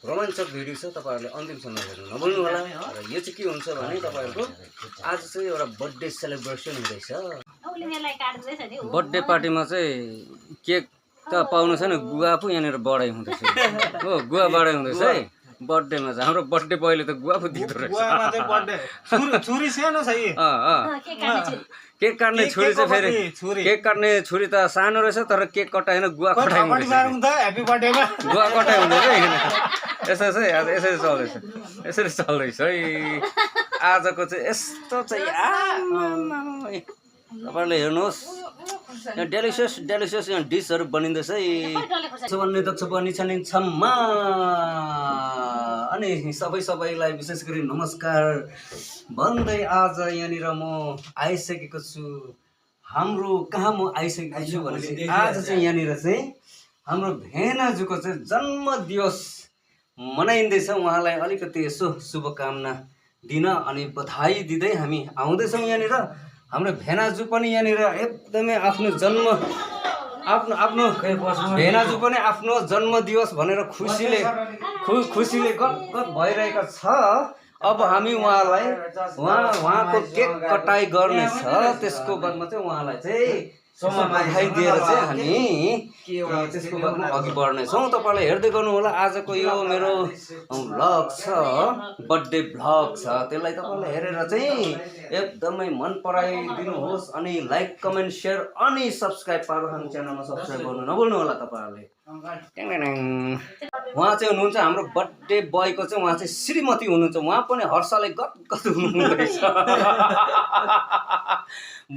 रोमाञ्चक भिडियो छ, तपाईँहरूले अन्तिमसम्म हेर्नु नभुल्नु होला। र यो चाहिँ के हुन्छ भने तपाईँहरूको आज चाहिँ एउटा बर्थडे सेलिब्रेसन हुँदैछ। बर्थडे पार्टीमा चाहिँ केक त पाउनु छैन, गुवा पो यहाँनिर बढाइ हुँदैछ हो, गुवा बढाइ हुँदैछ है बर्थडेमा चाहिँ। हाम्रो बर्थडे बोयले त गुवा पो दिँदो रहेछ। केक काट्ने छुरी चाहिँ फेरि केक काट्ने छुरी त सानो रहेछ, तर केक कटाएन गुवा कटाइ हुँदैछ, गुवा कटाइ हुँदैछ है। यसो चाहिँ आज यसरी चल्दैछ, यसरी चल्दैछ है आजको चाहिँ। यस्तो चाहिँ तपाईँहरूले हेर्नुहोस्, यहाँ डेलिसियस डेलिसियस यहाँ डिसहरू बनिँदैछ है। सुवर्ण दक्ष पनि छनिन्छम्मा अनि सबैलाई विशेष गरी नमस्कार भन्दै आज यहाँनिर म आइसकेको छु। हाम्रो कहाँ म आइसकेको छु भनेपछि आज चाहिँ यहाँनिर चाहिँ हाम्रो भेनाजुको चाहिँ जन्मदिवस मनाइँदैछ। उहाँलाई अलिकति यसो शुभकामना दिन अनि बधाई दिँदै हामी आउँदैछौँ यहाँनिर। हाम्रो भेनाजु पनि यहाँनिर एकदमै आफ्नो भेनाजु पनि आफ्नो जन्मदिवस भनेर खुसीले गदगद भइरहेको छ। अब हामी उहाँको केक कटाइ गर्ने छ, त्यसको बादमा चाहिँ उहाँलाई चाहिँ बधाई दिएर चाहिँ हामी त्यसको बादमा अघि बढ्नेछौँ। तपाईँलाई हेर्दै गर्नु होला। आजको यो मेरो भ्लग छ, बर्थडे भ्लग छ, त्यसलाई तपाईँले हेरेर चाहिँ एकदमै मन पराइदिनुहोस् अनि लाइक कमेन्ट सेयर अनि सब्सक्राइब पारो हामी च्यानलमा सब्सक्राइब गर्नु नभुल्नु होला तपाईँहरूले। उहाँ चाहिँ हुनुहुन्छ हाम्रो बर्थडे बोयको चाहिँ उहाँ चाहिँ श्रीमती हुनुहुन्छ। उहाँ पनि हर्षले गदगद हुनुहुँदैछ।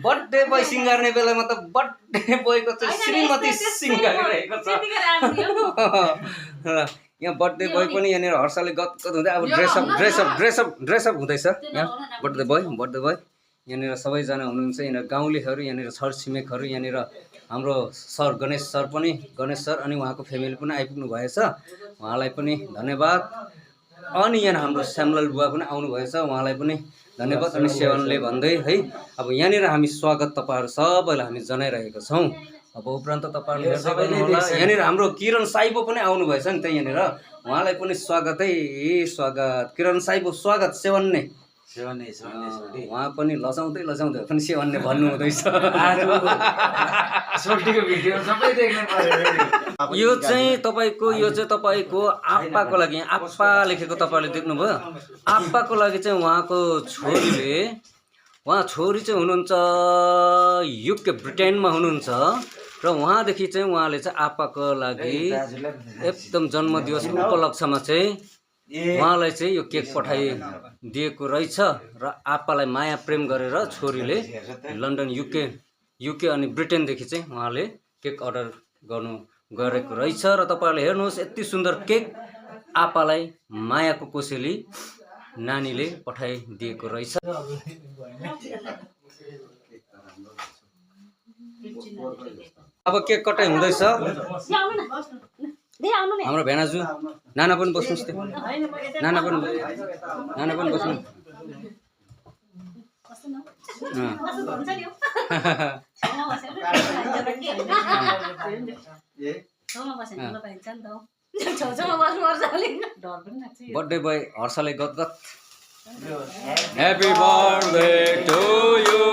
बर्थडे बोय सिँगार्ने बेलामा त बर्थडे बोयको चाहिँ श्रीमती सिँगारिरहेको छ। यहाँ बर्थडे बोय पनि यहाँनिर हर्षले गदगद हुँदै अब ड्रेसअप हुँदैछ। यहाँ बर्थडे बोय यहाँनिर सबैजना हुनुहुन्छ। यहाँनिर गाउँलेहरू, यहाँनिर छरछिमेकहरू, यहाँनिर हाम्रो सर गणेश सर अनि उहाँको फ्यामिली पनि आइपुग्नु भएछ, उहाँलाई पनि धन्यवाद। अनि यहाँ हाम्रो श्यामलाल बुवा पनि आउनु भएछ, उहाँलाई पनि धन्यवाद। अनि सेवनले भन्दै है अब यहाँनिर हामी स्वागत तपाईँहरू सबैलाई हामी जनाइरहेका छौँ। अब उपरान्त तपाईँहरूले हेर्दै गर्नुहोला, यहाँनिर हाम्रो किरण साइबो पनि आउनु भएछ नि त यहाँनिर, उहाँलाई पनि स्वागतै स्वागत। किरण साइबो स्वागत। सेवन्ने उहाँ पनि लजाउँदै पनि सेवन्ने भन्नु हुँदैछ। यो चाहिँ तपाईँको आप्पाको लागि, आप्पा लेखेको तपाईँले देख्नुभयो। आप्पाको लागि चाहिँ उहाँको छोरी चाहिँ हुनुहुन्छ युके ब्रिटेनमा हुनुहुन्छ र उहाँदेखि चाहिँ उहाँले चाहिँ आप्पाको लागि एकदम जन्मदिवसको उपलक्ष्यमा चाहिँ उहाँलाई चाहिँ यो केक पठाइदिएको रहेछ। र आप्पालाई माया प्रेम गरेर छोरीले लन्डन युके अनि ब्रिटेनदेखि चाहिँ उहाँले केक अर्डर गरेको रहेछ। र तपाईँहरूले हेर्नुहोस् यति सुन्दर केक आप्पालाई मायाको कोसेली नानीले पठाइदिएको रहेछ। अब केक कटाइ हुँदैछ। हाम्रो भेनाजु नाना पनि बस्नुहोस्, नाना पनि बस्नु। बर्थडे बोय हर्षले गदगद। Happy birthday to you,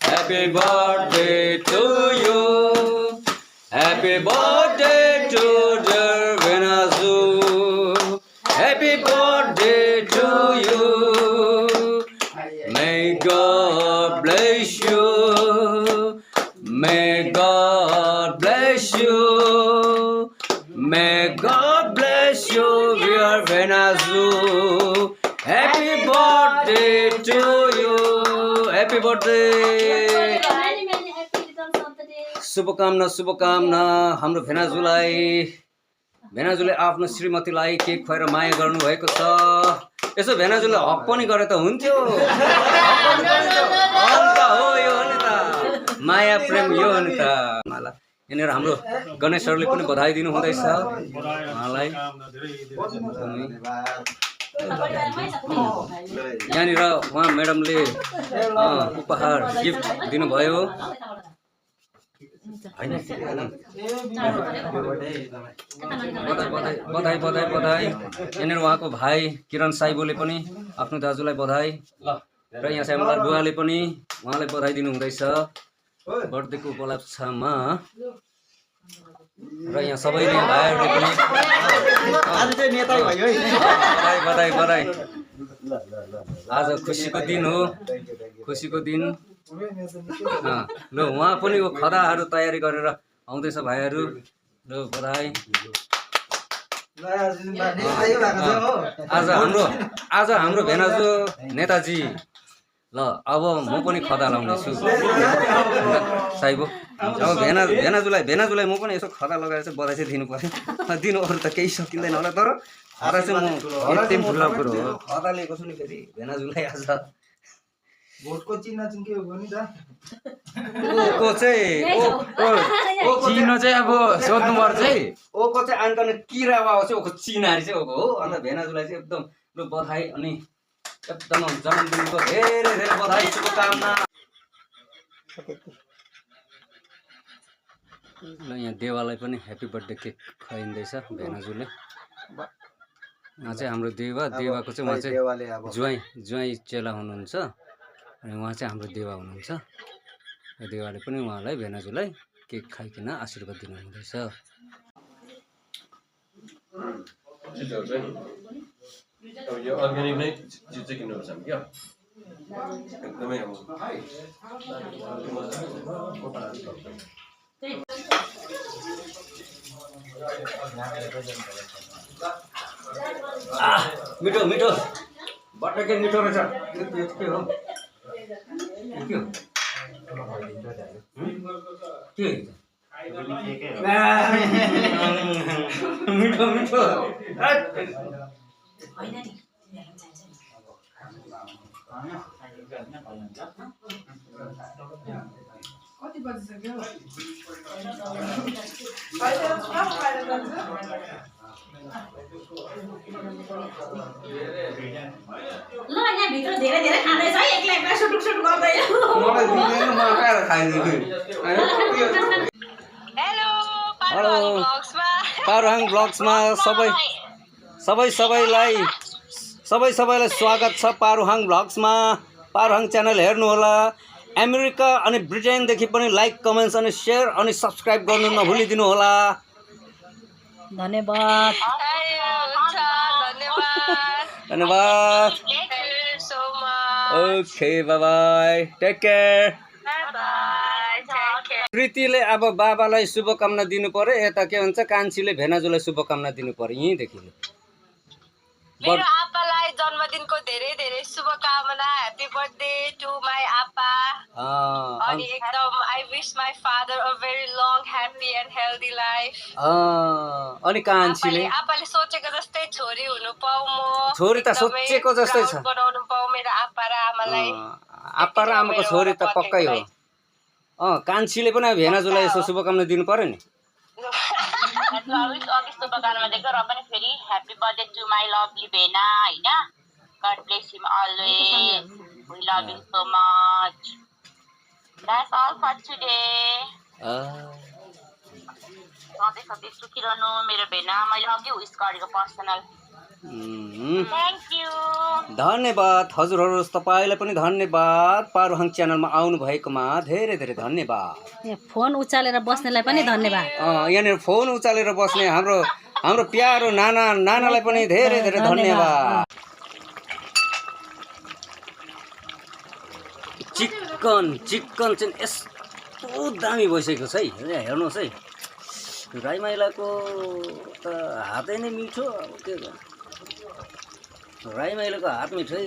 happy birthday to you, happy birthday to dear Venazu, happy birthday to you. May God bless you. May God bless you. May God bless you, dear Venazu. Happy birthday to you. Happy birthday. शुभकामना हाम्रो भेनाजुले आफ्नो श्रीमतीलाई cake खुवाएर माया गर्नुभएको छ। यसो भेनाजुले हक पनि गरे त हुन्थ्यो। हो यो हो नि त माया प्रेम, यो हो नि त। यहाँनिर हाम्रो गणेशहरूले पनि बधाई दिनु हुँदैछ उहाँलाई। यहाँनिर उहाँ म्याडमले उपहार गिफ्ट दिनुभयो। बधाई बधाई बधाई। यहाँनिर उहाँको भाइ किरण साइबोले पनि आफ्नो दाजुलाई बधाई र यहाँ श्यामलाल बुवाले पनि उहाँलाई बधाई दिनुहुँदैछ बर्थडेको उपलक्ष्यमा र यहाँ सबैले भाइहरूले पनि बधाई बधाई। आज खुसीको दिन हो, खुसीको दिन। ल उहाँ पनि खदाहरू तयारी गरेर आउँदैछ भाइहरू। ल बधाई। आज हाम्रो भेनाजु नेताजी। ल अब म पनि खदा लाउनेछु साइबो। अब भेनाजुलाई म पनि यसो खदा लगाएर चाहिँ बधाई चाहिँ दिनु पर्यो। दिनु अरू त केही सकिँदैन होला, तर खदा चाहिँ म एकदम ठुलो कुरो हो। खदा लिएको छु नि फेरि भेनाजुलाई आज। भोटको चिन्ह चाहिँ के हो भने त ओको चाहिँ चिनो चाहिँ अब सोध्नु पर्छ है। ओको चाहिँ आन्कन किरा वा चाहिँ ओको चिनारी चाहिँ ओको हो। अन्त भेनाजुलाई चाहिँ एकदम लु बधाई अनि एकदम जन्मदिनको धेरै धेरै बधाई शुभकामना। ल यहाँ देवालाई पनि ह्याप्पी बर्थडे केक खुवाइँदैछ भेनाजुले। उहाँ चाहिँ हाम्रो देवाको चाहिँ उहाँ चाहिँ ज्वाइँ चेला हुनुहुन्छ अनि उहाँ चाहिँ हाम्रो देवा हुनुहुन्छ। देवाले पनि उहाँलाई भेनाजुलाई केक खाइकन आशीर्वाद दिनुहुँदैछ। यो अर्ग्यानिक नै चिज चाहिँ किन्नुपर्छ हामी क्या एकदमै अब मिठो मिठो बट्टा के मिठो रहेछ। के हो के मिठो मिठो कति बजिसक्यो? ल यहाँ भित्र धेरै धेरै खाँदैछ है, एक्लै एक्लै सुटुक सुटुक गर्दै। मलाई दिदैन म आएर खाइदिन्छु। हेलो पारुहाङ ब्लग्समा सबैलाई स्वागत छ। पारुहाङ ब्लग्समा पारुहाङ च्यानल हेर्नु होला। अमेरिका अनि ब्रिटेनदेखि पनि लाइक कमेन्ट्स अनि सेयर अनि सब्सक्राइब गर्नु नभुलिदिनु होला। धन्यवाद। धन्यवाद। Okay bye bye, take care. प्रीतिले अब बाबालाई शुभकामना दिनु पर्यो, यता के भन्छ कान्छीले भेनाजुलाई शुभकामना दिनु पर्यो। यहीँदेखि मेरो आप्पालाई जन्मदिनको धेरै धेरै शुभकामना। ह्याप्पी बर्थडे टु माई आप्पा। अनि एकदम I wish my father a very long happy and healthy life. अनि कान्छीले आप्पाले सोचेको जस्तै छोरी हुनु पाऊ, म छोरी त सोचेको जस्तै छ बनाउनु पाऊ मेरो आप्पा र आमालाई। आप्पा र आमाको छोरी त पक्कै हो। कान्छीले पनि भेनाजुलाई यसो शुभकामना दिनु पर्यो नि। अघि शुभकामना दिएको र पनि फेरि happy birthday to my lovely भेना होइन। God bless him always, we love him so much. That's all for today. सधैँ सधैँ सुखिरहनु मेरो भेना। मैले अघि विस गरेको पर्सनल। Thank you. धन्यवाद हजुरहरू, तपाईँलाई पनि धन्यवाद। पारुहाङ च्यानलमा आउनु भएकोमा धेरै धेरै धन्यवाद। फोन उचालेर बस्नेलाई पनि धन्यवाद। यहाँनिर फोन उचालेर बस्ने हाम्रो प्यारो नानालाई पनि धेरै धेरै धन्यवाद। चिकन चाहिँ यस्तो दामी भइसकेको छ है। हेर्नुहोस् है, राई माइलाको त हातै नै मिठो। अब के गर्नु, राई माइलाको हात मिठो है,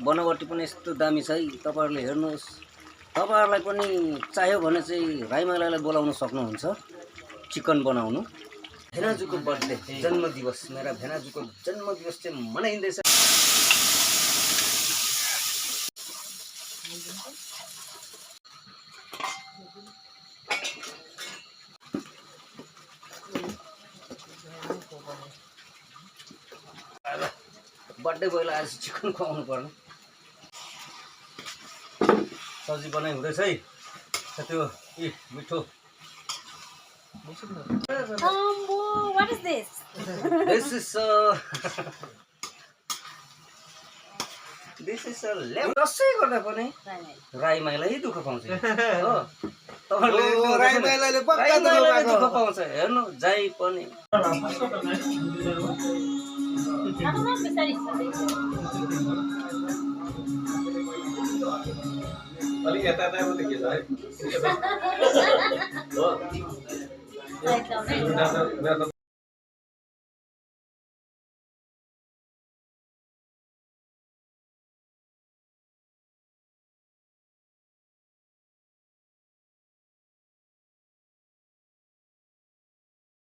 बनावटी पनि यस्तो दामी छ है। तपाईँहरूले हेर्नुहोस्, तपाईँहरूलाई पनि चाहियो भने चाहिँ राई माइलालाई बोलाउन सक्नुहुन्छ चिकन बनाउनु। भेनाजुको बर्थडे जन्मदिवस, मेरा भेनाजुको जन्मदिवस चाहिँ मनाइँदैछ। बर्थडे बोयलाई आज चिकन खुवाउनु पर्ने। सब्जी बनाइ हुँदैछ है। त्यो मिठो What is this? This is रसै गर्दा पनि राई माइलाई दुःख पाउँछ हो तपाईँहरूले राई माइलाले पक्का दुःख पाउँछ हेर्नु जाइ पनि अलिक यता मात्रै के छ है